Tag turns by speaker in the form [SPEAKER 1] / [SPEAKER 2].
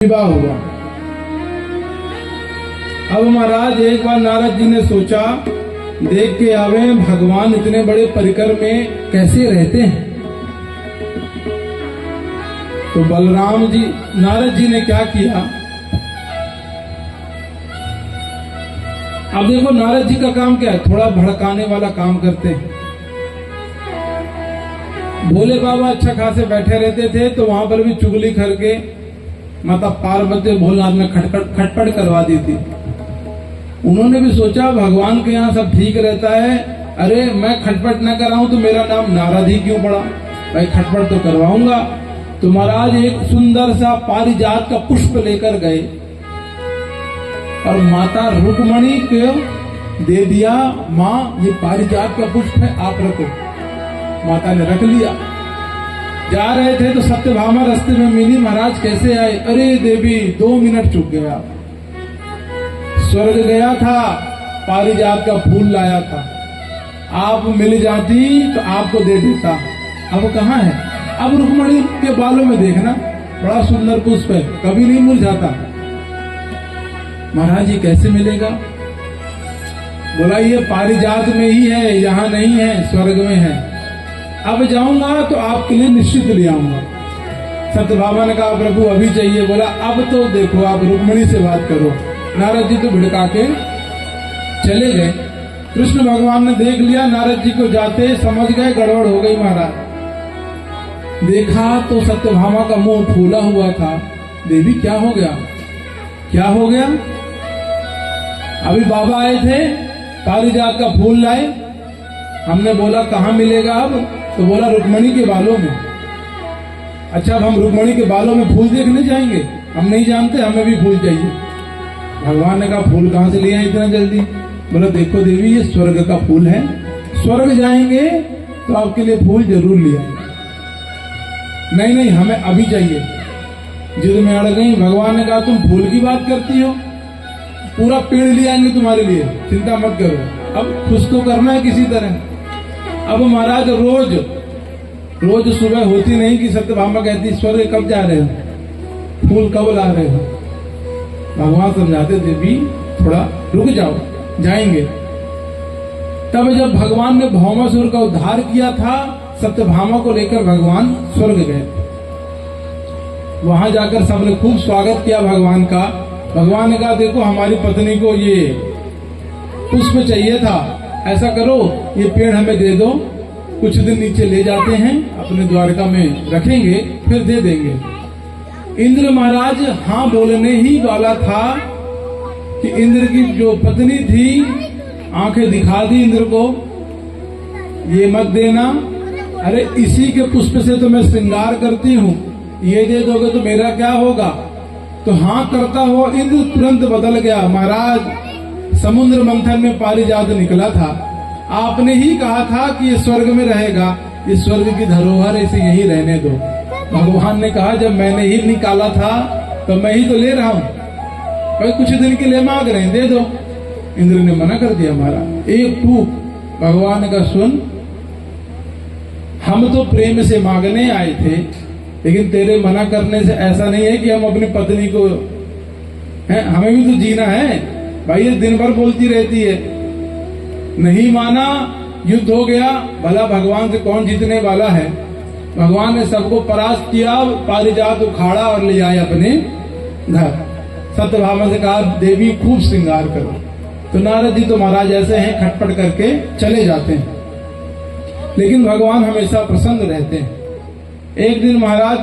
[SPEAKER 1] विवाह हुआ। अब महाराज एक बार नारद जी ने सोचा देख के आवे भगवान इतने बड़े परिकर में कैसे रहते हैं। तो बलराम जी नारद जी ने क्या किया। अब देखो नारद जी का काम क्या है, थोड़ा भड़काने वाला काम करते हैं। भोले बाबा अच्छा खासे बैठे रहते थे तो वहां पर भी चुगली करके माता पार्वती भोलेनाथ में खटपट करवा दी थी। उन्होंने भी सोचा भगवान के यहाँ सब ठीक रहता है, अरे मैं खटपट न कराऊं तो मेरा नाम नारद ही क्यों पड़ा, भाई खटपट तो करवाऊंगा। तो महाराज एक सुंदर सा पारिजात का पुष्प लेकर गए और माता रुक्मणी को दे दिया, माँ ये पारिजात का पुष्प है आप रखो। माता ने रख लिया। जा रहे थे तो सत्यभामा रास्ते में मिली। महाराज कैसे आए, अरे देवी 2 मिनट चुक गए आप, स्वर्ग गया था, पारिजात का फूल लाया था, आप मिल जाती तो आपको दे देता, अब कहाँ है। अब रुक्मणी के बालों में देखना बड़ा सुंदर पुष्प है, कभी नहीं मुरझाता। महाराज ये कैसे मिलेगा, बोला ये पारिजात में ही है, यहाँ नहीं है, स्वर्ग में है। अब जाऊंगा तो आपके लिए निश्चित ले आऊंगा। सत्यभामा ने कहा प्रभु अभी चाहिए। बोला अब तो देखो आप रुक्मणी से बात करो। नारद जी तो भिड़का के चले गए। कृष्ण भगवान ने देख लिया नारद जी को जाते, समझ गए गड़बड़ हो गई। महाराज देखा तो सत्यभामा का मुंह फूला हुआ था। देवी क्या हो गया, क्या हो गया। अभी बाबा आए थे, पारिजात का फूल लाए। हमने बोला कहाँ मिलेगा अब, तो बोला रुक्मणी के बालों में। अच्छा अब हम रुक्मणी के बालों में फूल देखने जाएंगे, हम नहीं जानते, हमें भी फूल चाहिए। भगवान ने कहा फूल कहाँ से ले आए इतना जल्दी। बोला देखो देवी ये स्वर्ग का फूल है, स्वर्ग जाएंगे तो आपके लिए फूल जरूर ले आएंगे। नहीं नहीं हमें अभी चाहिए। जिद में अड़ गई। भगवान ने कहा तुम फूल की बात करती हो, पूरा पेड़ ले आएंगे तुम्हारे लिए, चिंता मत करो। अब खुश तो करना है किसी तरह। अब महाराज रोज सुबह होती नहीं कि सत्यभामा कहती स्वर्ग कब जा रहे हो, फूल कब ला रहे हो। भगवान समझाते देवी थोड़ा रुक जाओ, जाएंगे। तब जब भगवान ने भौमासुर का उद्धार किया था, सत्यभामा को लेकर भगवान स्वर्ग गए। वहां जाकर सबने खूब स्वागत किया भगवान का। भगवान ने कहा देखो हमारी पत्नी को ये पुष्प चाहिए था, ऐसा करो ये पेड़ हमें दे दो, कुछ दिन नीचे ले जाते हैं अपने द्वारका में रखेंगे फिर दे देंगे। इंद्र महाराज हाँ बोलने ही वाला था कि इंद्र की जो पत्नी थी आंखें दिखा दी इंद्र को, ये मत देना, अरे इसी के पुष्प से तो मैं श्रृंगार करती हूँ, ये दे दोगे तो मेरा क्या होगा। तो हाँ करता हुआ इंद्र तुरंत बदल गया। महाराज समुद्र मंथन में पारिजात निकला था, आपने ही कहा था कि ये स्वर्ग में रहेगा, ये स्वर्ग की धरोहर इसे यही रहने दो। भगवान ने कहा जब मैंने ही निकाला था तो मैं ही तो ले रहा हूँ, भाई कुछ दिन के लिए मांग रहे हैं दे दो। इंद्र ने मना कर दिया। हमारा एक टूक। भगवान ने कहा सुन, हम तो प्रेम से मांगने आए थे, लेकिन तेरे मना करने से ऐसा नहीं है कि हम अपनी पत्नी को है, हमें भी तो जीना है भाई। ये दिन भर बोलती रहती है। नहीं माना, युद्ध हो गया। भला भगवान से कौन जीतने वाला है। भगवान ने सबको परास्त किया, पारिजात उखाड़ा और ले आए अपने घर। सत्यभामा से कहा देवी खूब श्रृंगार करो। तो नारद जी तो महाराज ऐसे हैं, खटपट करके चले जाते हैं, लेकिन भगवान हमेशा प्रसन्न रहते हैं। एक दिन महाराज